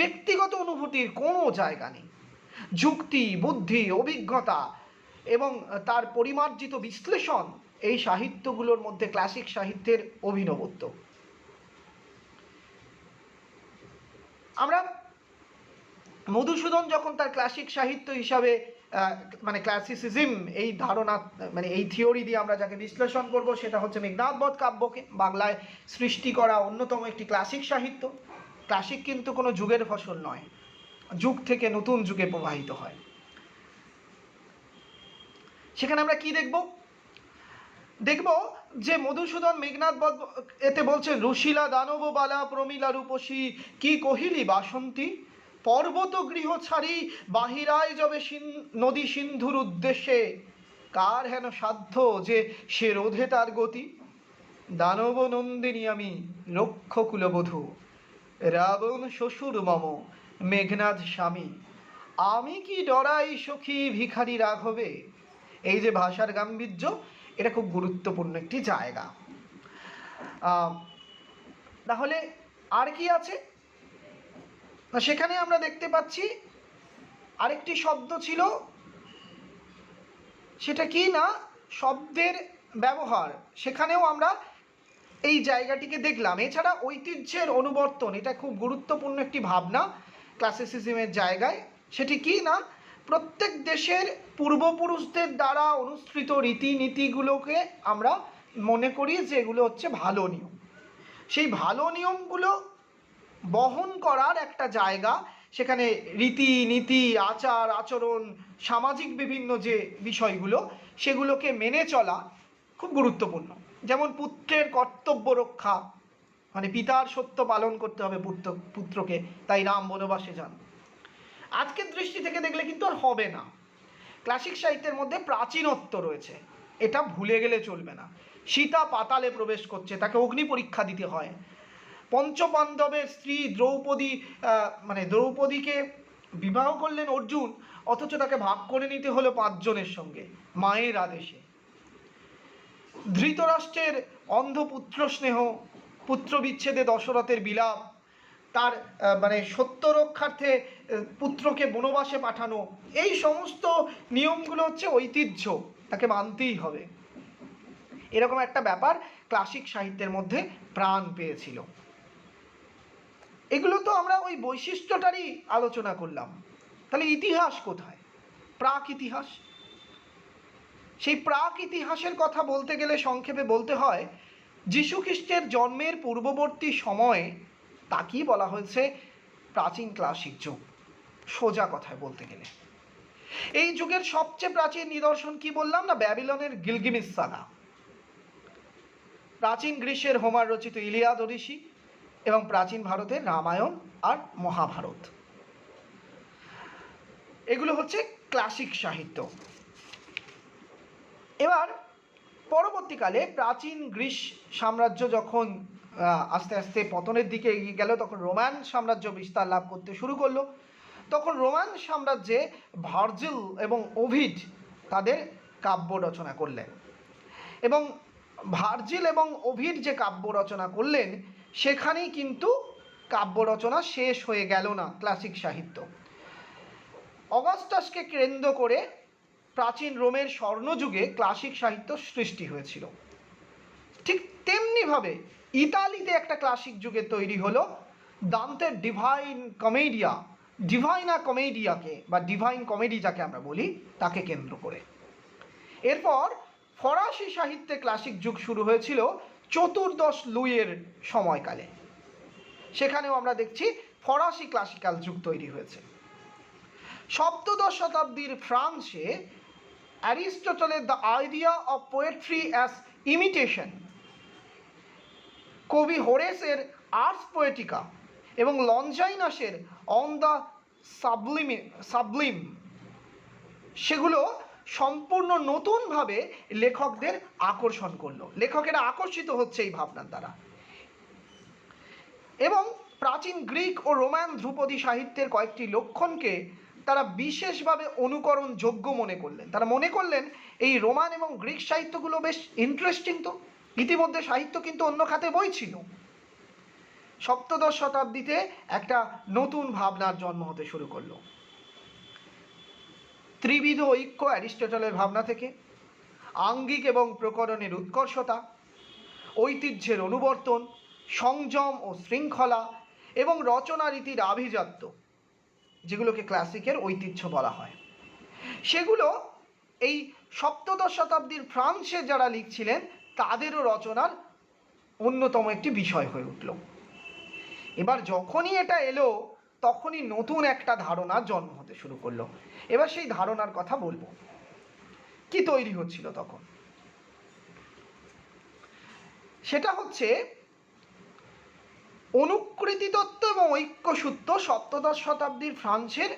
ব্যক্তিগত অনুভূতির কোনো জায়গা নেই। যুক্তি, বুদ্ধি, অভিজ্ঞতা এবং তার পরিমার্জিত বিশ্লেষণ এই সাহিত্যগুলোর মধ্যে ক্লাসিক সাহিত্যের অভিনবত্ব। আমরা মধুসূদন যখন তার ক্লাসিক সাহিত্য হিসাবে মানে ক্লাসিসিজম এই ধারণা, মানে এই থিওরি দিয়ে আমরা যাকে বিশ্লেষণ করব, সেটা হচ্ছে মেঘনাদ বধ কাব্যকে বাংলায় সৃষ্টি করা অন্যতম একটি ক্লাসিক সাহিত্য। ক্লাসিক কিন্তু কোনো যুগের ফসল নয়, যুগ থেকে নতুন যুগে প্রবাহিত হয়। সেখানে আমরা কি দেখব যে মধুসূদন মেঘনাদ বধ এতে বলছেন, রুশিলা দানব বালা প্রমিলা রূপসী কি কহিলি বাসন্তী, পর্বত গৃহ ছাড়ি বাহিরায় যাবে নদী সিন্ধুর উদ্দেশ্যে, কার হেন সাধ্য যে সে রোধে তার গতি, দানব নন্দিনী আমি রক্ষকুলবধূ, রাবণ শ্বশুর মম মেঘনাদ স্বামী, আমি কি ডরাই সখী ভিখারি রাঘবে। এই যে ভাষার গাম্ভীর্য, এটা খুব গুরুত্বপূর্ণ একটি জায়গা। তাহলে আর কি আছে, সেখানে আমরা দেখতে পাচ্ছি আরেকটি শব্দ ছিল, সেটা কি না শব্দের ব্যবহার, সেখানেও আমরা এই জায়গাটিকে দেখলাম। এছাড়া ঐতিহ্যের অনুবর্তন, এটা খুব গুরুত্বপূর্ণ একটি ভাবনা ক্লাসিসিজমের জায়গায়। সেটি কি না প্রত্যেক দেশের পূর্বপুরুষদের দ্বারা অনুসৃত রীতিনীতিগুলোকে আমরা মনে করি যে এগুলো হচ্ছে ভালো নিয়ম। সেই ভালো নিয়মগুলো বহন করার একটা জায়গা, সেখানে রীতিনীতি, আচার আচরণ, সামাজিক বিভিন্ন যে বিষয়গুলো, সেগুলোকে মেনে চলা খুব গুরুত্বপূর্ণ। যেমন পুত্রের কর্তব্য রক্ষা, মানে পিতার সত্য পালন করতে হবে পুত্রকে, তাই রাম বনবাসে যান। আজকের দৃষ্টি থেকে দেখলে কিন্তু আর হবে না। ক্লাসিক সাহিত্যের মধ্যে প্রাচীনত্ব রয়েছে, এটা ভুলে গেলে চলবে না। সীতা পাতালে প্রবেশ করছে, তাকে অগ্নি পরীক্ষা দিতে হয়। পঞ্চপাণ্ডবের স্ত্রী দ্রৌপদী, মানে দ্রৌপদীকে বিবাহ করলেন অর্জুন, অথচ তাকে ভাগ করে নিতে হলো 5 জনের সঙ্গে মায়ের আদেশে। ধৃতরাষ্ট্রের অন্ধ পুত্র স্নেহ, পুত্র বিচ্ছেদে দশরথের বিলাপ, তার মানে সত্য রক্ষার্থে পুত্রকে বনবাসে পাঠানো, এই সমস্ত নিয়মগুলো হচ্ছে ঐতিহ্য, তাকে মানতেই হবে। এরকম একটা ব্যাপার ক্লাসিক সাহিত্যের মধ্যে প্রাণ পেয়েছিল। এগুলো তো আমরা ওই বৈশিষ্ট্যটারই আলোচনা করলাম। তাহলে ইতিহাস কোথায়? প্রাক ইতিহাস। সেই প্রাক ইতিহাসের কথা বলতে গেলে সংক্ষেপে বলতে হয়, যীশুখ্রিস্টের জন্মের পূর্ববর্তী সময়ে তাকেই বলা হয়েছে প্রাচীন ক্লাসিক যুগ, সোজা কথায় বলতে গেলে। এই যুগের সবচেয়ে প্রাচীন নিদর্শন কি বললাম না, ব্যাবিলনের গিলগিমিস সাগা, প্রাচীন গ্রীসের হোমার রচিত ইলিয়াদ ওডিসি, এবং প্রাচীন ভারতের রামায়ণ আর মহাভারত। এগুলো হচ্ছে ক্লাসিক সাহিত্য। এবার পরবর্তীকালে প্রাচীন গ্রীস সাম্রাজ্য যখন আস্তে আস্তে পতনের দিকে এগিয়ে গেল, তখন রোমান সাম্রাজ্য বিস্তার লাভ করতে শুরু করলো। তখন রোমান সাম্রাজ্যে ভার্জিল এবং ওভিড তাদের কাব্য রচনা করলেন, এবং ভার্জিল এবং ওভিড যে কাব্য রচনা করলেন, সেখানেই কিন্তু কাব্য রচনা শেষ হয়ে গেল না ক্লাসিক সাহিত্য। অগাস্টাসকে কেন্দ্র করে প্রাচীন রোমের স্বর্ণযুগে ক্লাসিক সাহিত্য সৃষ্টি হয়েছিল। ঠিক তেমনিভাবে ইতালিতে একটা ক্লাসিক যুগে তৈরি হলো দান্তের ডিভাইনা কমেডিয়াকে বা ডিভাইন কমেডি যাকে আমরা বলি, তাকে কেন্দ্র করে। এরপর ফরাসি সাহিত্যে ক্লাসিক যুগ শুরু হয়েছিল চতুর্দশ লুইয়ের সময়কালে। সেখানেও আমরা দেখছি ফরাসি ক্লাসিক্যাল যুগ তৈরি হয়েছে। সপ্তদশ শতাব্দীর ফ্রান্সে অ্যারিস্টটলের the idea of poetry as imitation, কবি হোরেসের আর্স পোয়েটিকা এবং লঞ্জাইনাসের অন দ্য সাবলিম, সেগুলো সম্পূর্ণ নতুনভাবে লেখকদের আকর্ষণ করলো। লেখকেরা আকর্ষিত হচ্ছে এই ভাবনার দ্বারা। এবং প্রাচীন গ্রিক ও রোমান ধ্রুপদী সাহিত্যের কয়েকটি লক্ষণকে তারা বিশেষভাবে অনুকরণযোগ্য মনে করলেন। তারা মনে করলেন এই রোমান এবং গ্রিক সাহিত্যগুলো বেশ ইন্টারেস্টিং, তো ইতিমধ্যে সাহিত্য কিন্তু অন্য খাতে বইছিল। সপ্তদশ শতাব্দীতে একটা নতুন ভাবনার জন্ম হতে শুরু করলো। ত্রিবিধ ঐক্য অ্যারিস্টটলের ভাবনা থেকে, আঙ্গিক এবং প্রকরণের উৎকর্ষতা, ঐতিহ্যের অনুবর্তন, সংযম ও শৃঙ্খলা এবং রচনা রীতির আভিজাত্য, যেগুলোকে ক্লাসিকের ঐতিহ্য বলা হয়, সেগুলো এই সপ্তদশ শতাব্দীর ফ্রান্সে যারা লিখছিলেন তাদেরও রচনার অন্যতম একটি বিষয় হয়ে উঠল। এবার যখনই এটা এলো তখনই নতুন একটা ধারণার জন্ম হতে শুরু করলো। এবার সেই ধারণার কথা বলবো। কি তৈরি হচ্ছিল তখন? সেটা হচ্ছে অনুকৃতি তত্ত্ব এবং ঐক্যসূত্র সপ্তদশ শতাব্দীর ফ্রান্সের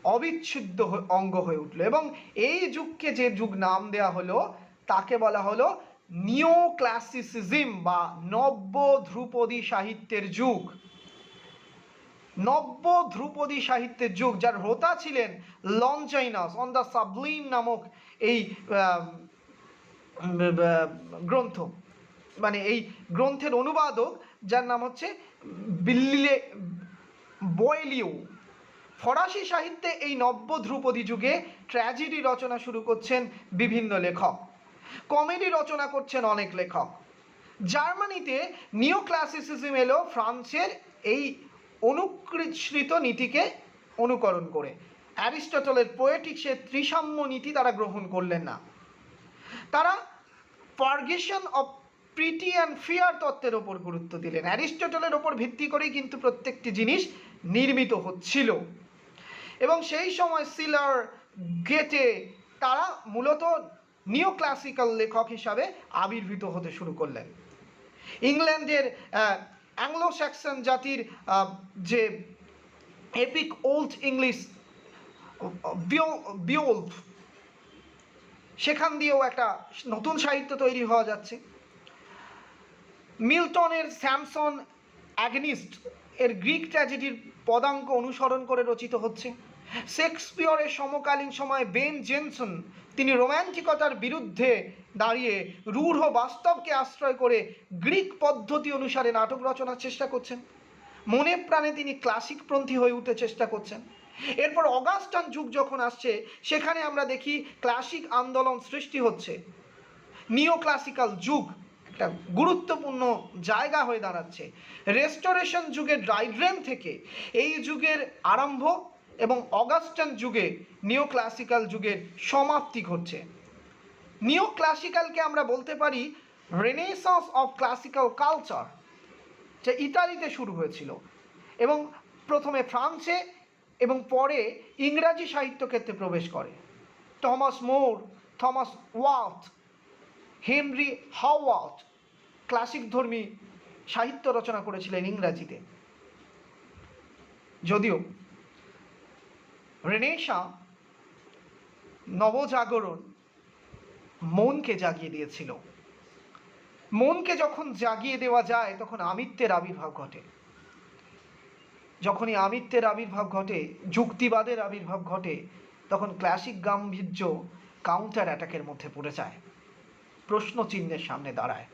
অবিচ্ছেদ্য অঙ্গ হয়ে উঠল, এবং এই যুগকে যে যুগ নাম দেওয়া হলো তাকে বলা হলো নিও ক্লাসিসিজম বা নব্য ধ্রুপদী সাহিত্যের যুগ। নব্য ধ্রুপদী সাহিত্যের যুগ, যার হোতা ছিলেন লনজাইনাস অন দ্য সাবলিম নামক এই গ্রন্থ, মানে এই গ্রন্থের অনুবাদক, যার নাম হচ্ছে বিল্লে বয়েলিও। ফরাসি সাহিত্যে এই নব্য ধ্রুপদী যুগে ট্র্যাজেডি রচনা শুরু করছেন বিভিন্ন লেখক, কমেডি রচনা করছেন অনেক লেখক। জার্মানিতে নিও ক্লাসিসিজম এলো ফ্রান্সের এই অনুকৃত নীতিকে অনুকরণ করে। অ্যারিস্টটলের পোয়েটিক্সের ত্রিসাম্য নীতি তারা গ্রহণ করলেন না। তারা পারগেশন অফ প্রিটি অ্যান্ড ফিয়ার তত্ত্বের ওপর গুরুত্ব দিলেন। অ্যারিস্টটলের ওপর ভিত্তি করেই কিন্তু প্রত্যেকটি জিনিস নির্মিত হচ্ছিল। এবং সেই সময় সিলার, গেটে তারা মূলত নিও ক্লাসিক্যাল লেখক হিসাবে আবির্ভূত হতে শুরু করলেন। ইংল্যান্ডের অ্যাংলো স্যাক্সন জাতির যে এপিক ওল্ড ইংলিশ বিওলফ, সেখান দিয়েও একটা নতুন সাহিত্য তৈরি হওয়া যাচ্ছে। মিল্টনের স্যামসন অ্যাগনিস্ট এর গ্রিক ট্র্যাজেডির পদাঙ্ক অনুসরণ করে রচিত হচ্ছে। শেক্সপিয়রের সমকালীন সময়ে বেন জেনসন, তিনি রোম্যান্টিকতার বিরুদ্ধে দাঁড়িয়ে রূঢ় বাস্তবকে আশ্রয় করে গ্রিক পদ্ধতি অনুসারে নাটক রচনার চেষ্টা করছেন। মনে প্রাণে তিনি ক্লাসিকপন্থী হয়ে উঠতে চেষ্টা করছেন। এরপর অগাস্টান যুগ যখন আসছে, সেখানে আমরা দেখি ক্লাসিক আন্দোলন সৃষ্টি হচ্ছে। নিও ক্লাসিক্যাল যুগ একটা গুরুত্বপূর্ণ জায়গা হয়ে দাঁড়াচ্ছে। রেস্টোরেশন যুগের ডাইড্রেম থেকে এই যুগের আরম্ভ এবং অগাস্টান যুগে নিও ক্লাসিক্যাল যুগের সমাপ্তি ঘটছে। নিও ক্লাসিক্যালকে আমরা বলতে পারি রেনেসাঁস অফ ক্লাসিক্যাল কালচার, যা ইতালিতে শুরু হয়েছিল এবং প্রথমে ফ্রান্সে এবং পরে ইংরাজি সাহিত্য ক্ষেত্রে প্রবেশ করে। Thomas More, Thomas Wyatt, Henry Howard classic ধর্মী সাহিত্য রচনা করেছিলেন ইংরাজিতে। যদিও রেনেসাঁ, নবজাগরণ মনকে জাগিয়ে দিয়েছিল। মনকে যখন জাগিয়ে দেওয়া যায় তখন আমিত্বের আবির্ভাব ঘটে। যখনই আমিত্বের আবির্ভাব ঘটে, যুক্তিবাদের আবির্ভাব ঘটে, তখন ক্লাসিক গাম্ভীর্য কাউন্টার অ্যাটাকের মধ্যে পড়ে যায়, প্রশ্ন চিহ্নের সামনে দাঁড়ায়।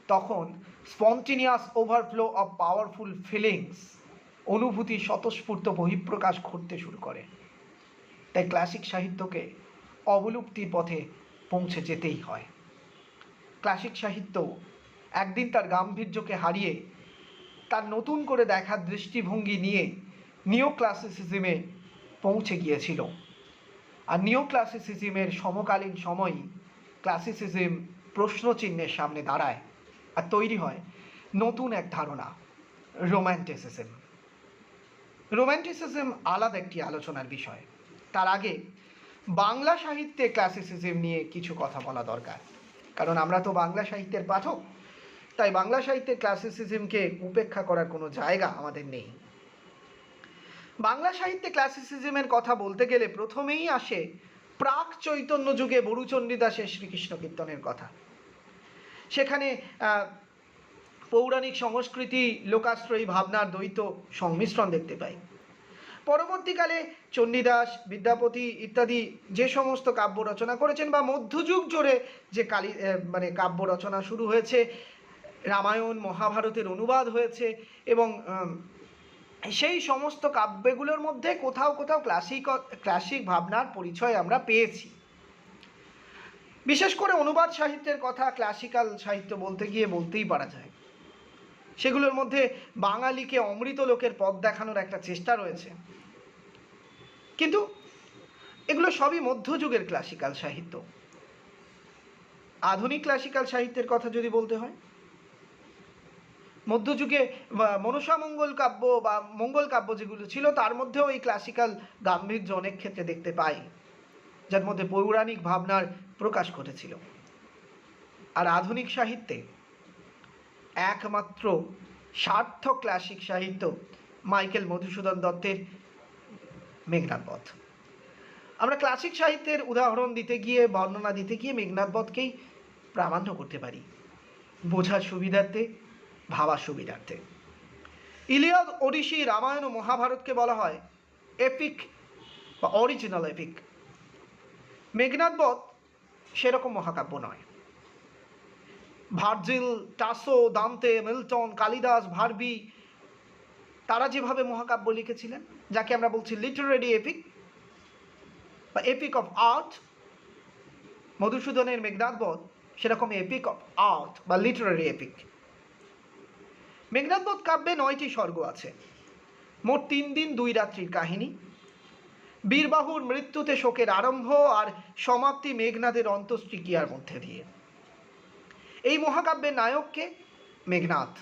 তখন spontaneous overflow of powerful feelings, অনুভূতি স্বতঃস্ফূর্ত বহিঃপ্রকাশ ঘটতে শুরু করে। তাই ক্লাসিক সাহিত্যকে অবলুপ্তির পথে পৌঁছে যেতেই হয়। ক্লাসিক সাহিত্য একদিন তার গাম্ভীর্যকে হারিয়ে তার নতুন করে দেখার দৃষ্টিভঙ্গি নিয়ে নিও ক্লাসিসিজমে পৌঁছে গিয়েছিল। আর নিও ক্লাসিসিজমের সমকালীন সময়ই ক্লাসিসিজম প্রশ্নচিহ্নের সামনে দাঁড়ায় আর তৈরি হয় নতুন এক ধারণা, রোম্যান্টিসিজম। রোম্যান্টিসিজম আলাদা একটি আলোচনার বিষয়। তার আগে বাংলা সাহিত্যে ক্লাসিসিজম নিয়ে কিছু কথা বলা দরকার, কারণ আমরা তো বাংলা সাহিত্যের পাঠক, তাই বাংলা সাহিত্যের ক্লাসিসিজমকে উপেক্ষা করার কোনো জায়গা আমাদের নেই। বাংলা সাহিত্যে ক্লাসিসিজমের কথা বলতে গেলে প্রথমেই আসে প্রাক চৈতন্য যুগে বরুচণ্ডী দাসের শ্রীকৃষ্ণ কীর্তনের কথা। সেখানে পৌরাণিক সংস্কৃতি, লোকাশ্রয়ী ভাবনার দ্বৈত সংমিশ্রণ দেখতে পাই। পরবর্তীকালে চণ্ডীদাস, বিদ্যাপতি ইত্যাদি যে সমস্ত কাব্য রচনা করেছেন, বা মধ্যযুগ জুড়ে যে কাব্য রচনা শুরু হয়েছে, রামায়ণ মহাভারতের অনুবাদ হয়েছে, এবং সেই সমস্ত কাব্যগুলোর মধ্যে কোথাও কোথাও ক্লাসিক ভাবনার পরিচয় আমরা পেয়েছি। বিশেষ করে অনুবাদ সাহিত্যের কথা ক্লাসিক্যাল সাহিত্য বলতে গিয়ে বলতেই পারা যায়। সেগুলোর মধ্যে বাঙালিকে অমৃত লোকের পথ দেখানোর একটা চেষ্টা রয়েছে, কিন্তু এগুলো সবই মধ্যযুগের ক্লাসিক্যাল সাহিত্য। আধুনিক ক্লাসিক্যাল সাহিত্যের কথা যদি বলতে হয়, মধ্যযুগে মনসা মঙ্গল কাব্য বা মঙ্গল কাব্য যেগুলো ছিল, তার মধ্যেও এই ক্লাসিক্যাল গাম্ভীর্য অনেক ক্ষেত্রে দেখতে পাই, যার মধ্যে পৌরাণিক ভাবনার প্রকাশ ঘটেছিল। আর আধুনিক সাহিত্যে একমাত্র সার্থক ক্লাসিক সাহিত্য মাইকেল মধুসূদন দত্তের মেঘনাদ বধ। আমরা ক্লাসিক সাহিত্যের উদাহরণ দিতে গিয়ে, বর্ণনা দিতে গিয়ে মেঘনাদ বধকেই প্রামাণ্য করতে পারি, বোঝার সুবিধার্থে, ভাবার সুবিধার্থে। ইলিয়াদ, ওডিসি, রামায়ণ ও মহাভারতকে বলা হয় এপিক বা অরিজিনাল এপিক। মেঘনাদ বধ সেরকম মহাকাব্য নয়। ভার্জিল, টাসো, দান্তে, মিল্টন, কালিদাস, ভার্বি, তারা যেভাবে মহাকাব্য লিখেছিলেন, যাকে আমরা বলছি লিটারেরি এপিক বা এপিক অফ আর্ট, মধুসূদনের মেঘনাদ বধ সেরকম এপিক অফ আর্ট বা লিটারেরি এপিক। মেঘনাদ বধ কাব্যে 9টি স্বর্গ আছে। মোট 3 দিন 2 রাত্রির কাহিনী। বীরবাহুর মৃত্যুতে শোকের আরম্ভ আর সমাপ্তি মেঘনাদের অন্ত্যেষ্টিক্রিয়ার মধ্যে দিয়ে। এই মহাকাব্যের নায়ককে মেঘনাদ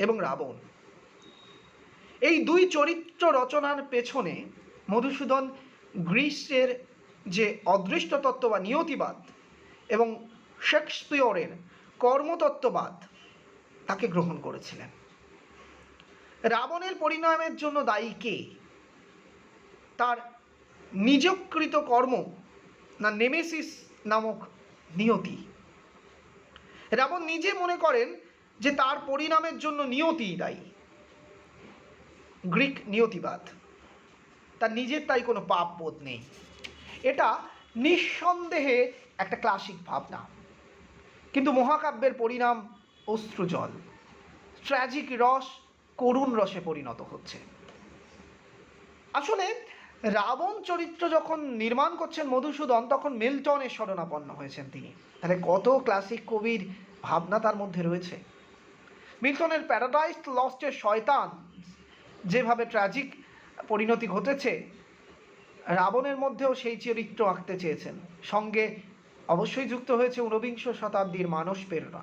এবং রাবণ। এই 2 চরিত্র রচনার পেছনে মধুসূদন গ্রিসের যে অদৃষ্ট তত্ত্ব বা নিয়তিবাদ এবং শেক্সপিয়রের কর্মতত্ত্ববাদ তাকে গ্রহণ করেছিলেন। রাবণের পরিণামের জন্য দায়ী কে? তার নিজকৃত কর্ম না নেমেসিস নামক নিয়তি? রাবণ নিজে মনে করেন যে তার পরিণামের জন্য নিয়তিই দায়ী। গ্রিক নিয়তিবাদ, তার নিজের তাই কোনো পাপ বোধ নেই। এটা নিঃসন্দেহে একটা ক্লাসিক ভাবনা, কিন্তু মহাকাব্যের পরিণাম অশ্রুজল, ট্র্যাজিক রস করুণ রসে পরিণত হচ্ছে। আসলে রাবণ চরিত্র যখন নির্মাণ করছেন মধুসূদন, তখন মিল্টনের শরণাপন্ন হয়েছেন তিনি। তাহলে কত ক্লাসিক কবির ভাবনা তার মধ্যে রয়েছে। মিল্টনের প্যারাডাইস লস্টের শয়তান যেভাবে ট্র্যাজিক পরিণতি ঘটেছে, রাবণের মধ্যেও সেই চরিত্র আঁকতে চেয়েছেন। সঙ্গে অবশ্যই যুক্ত হয়েছে 19বিংশ শতাব্দীর মানস প্রেরণা,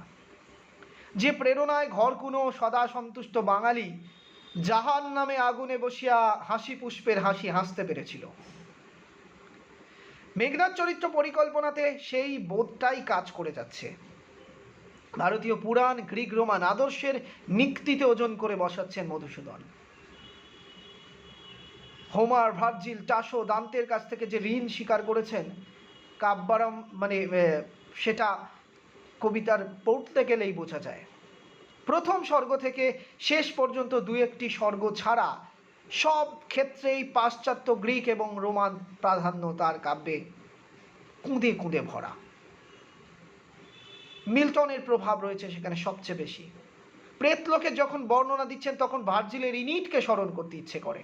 যে প্রেরণায় ঘরকুনো সদা সন্তুষ্ট বাঙালি জাহান নামে আগুনে বসিয়া হাসি পুষ্পের হাসি হাসতে পেরেছিল। মেঘনাদ চরিত্র পরিকল্পনাতে সেই বোধটাই কাজ করে যাচ্ছে। ভারতীয় পুরাণ, গ্রিক রোমান আদর্শের নিক্তিতে ওজন করে বসাচ্ছেন মধুসূদন। হোমার, ভার্জিল, টাসো, দান্তের কাছ থেকে যে ঋণ স্বীকার করেছেন, কাব্যারম সেটা কবিতার পড়তে গেলেই বোঝা যায়। প্রথম স্বর্গ থেকে শেষ পর্যন্ত 2-1টি স্বর্গ ছাড়া সব ক্ষেত্রেই পাশ্চাত্য, গ্রিক এবং রোমান প্রাধান্য তার কাব্যে কুঁদে কুঁদে ভরা। মিল্টনের প্রভাব রয়েছে সেখানে সবচেয়ে বেশি। প্রেতলোকে যখন বর্ণনা দিচ্ছেন, তখন ভার্জিলের ইনিটকে স্মরণ করতে ইচ্ছে করে।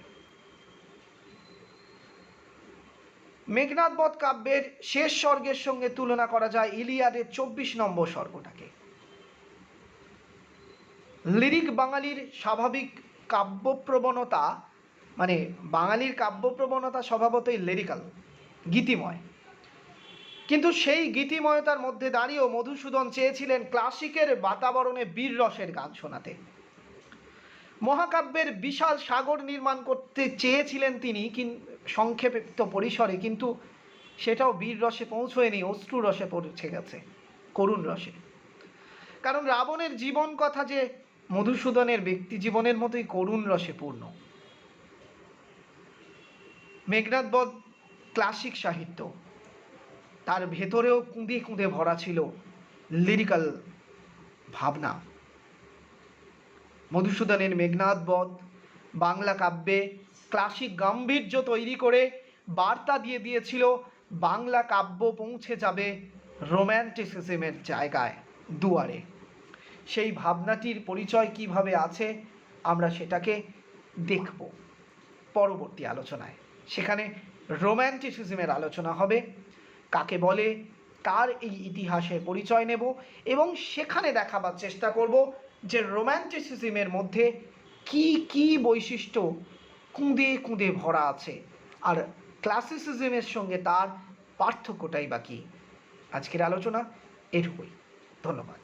মেঘনাদ বধ কাব্যের শেষ স্বর্গের সঙ্গে তুলনা করা যায় ইলিয়াডের 24 নম্বর স্বর্গটাকে। লিরিক বাঙালির স্বাভাবিক কাব্যপ্রবণতা, মানে বাঙালির কাব্যপ্রবণতা স্বভাবতই লিরিক্যাল, গীতিময়। কিন্তু সেই গীতিময়তার মধ্যে দাঁড়িয়েও মধুসূদন চেয়েছিলেন ক্লাসিকের বাতাবরণে বীর রসের গান শোনাতে। মহাকাব্যের বিশাল সাগর নির্মাণ করতে চেয়েছিলেন তিনি সংক্ষেপিত পরিসরে, কিন্তু সেটাও বীর রসে পৌঁছয়নি, অশ্রু রসে পৌঁছে গেছে, করুণ রসে। কারণ রাবণের জীবন কথা যে মধুসূদনের ব্যক্তি জীবনের মতোই করুণ রসে পূর্ণ। মেঘনাদ বধ ক্লাসিক সাহিত্য, তার ভেতরেও কুঁদে কুঁদে ভরা ছিল লিরিক্যাল ভাবনা। মধুসূদনের মেঘনাদ বধ বাংলা কাব্যে ক্লাসিক গাম্ভীর্য তৈরি করে বার্তা দিয়ে দিয়েছিল বাংলা কাব্য পৌঁছে যাবে রোম্যান্টিসিজমের জায়গায়, দুয়ারে। সেই ভাবনাটির পরিচয় কিভাবে আছে আমরা সেটাকে দেখব পরবর্তী আলোচনায়। সেখানে রোম্যান্টিসিজমের আলোচনা হবে, কাকে বলে তার এই ইতিহাসের পরিচয় নেব এবং সেখানে দেখাবার চেষ্টা করব যে রোম্যান্টিসিজমের মধ্যে কি কি বৈশিষ্ট্য কুঁদে কুঁদে ভরা আছে আর ক্লাসিসিজমের সঙ্গে তার পার্থক্যটাই বা কী। আজকের আলোচনা এটুকুই। ধন্যবাদ।